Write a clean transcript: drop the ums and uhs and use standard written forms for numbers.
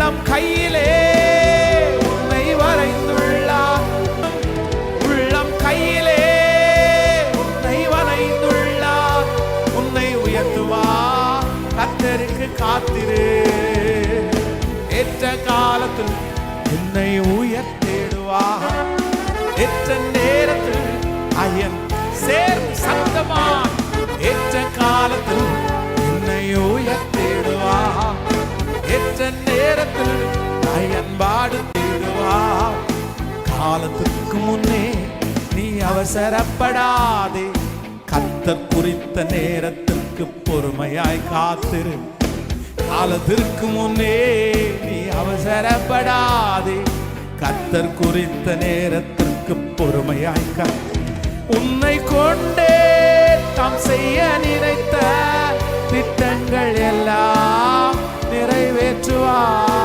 உள்ளம் கையிலே உன்னை வரைந்துள்ளார். உள்ளம் கையிலே உன்னை வரைந்துள்ளார். உன்னை உயர்த்துவார். கர்த்தருக்கு காத்திரு. ஏற்ற காலத்தில் என்னை உயர்த்திடுவார். ஏற்ற நேரத்தில் அயன் சேர்ந்து சத்தமா. ஏற்ற காலத்தில் என்னை உயர்த்திடுவார். ஏற்ற நேரத்தில் அயன்பாடு தேடுவார். காலத்துக்கு முன்னே நீ அவசரப்படாதே. கர்த்தர் குறித்த நேரத்திற்கு பொறுமையாய் காத்திரு. காலத்திற்கு முன்னே நீ அவசரப்படாதே. கர்த்தர் குறித்த நேரத்திற்கு பொறுமையாய் காத்திரு. உன்னை கொண்டே தாம் செய்ய நினைத்த திட்டங்கள் எல்லாம் நிறைவேற்றுவார்.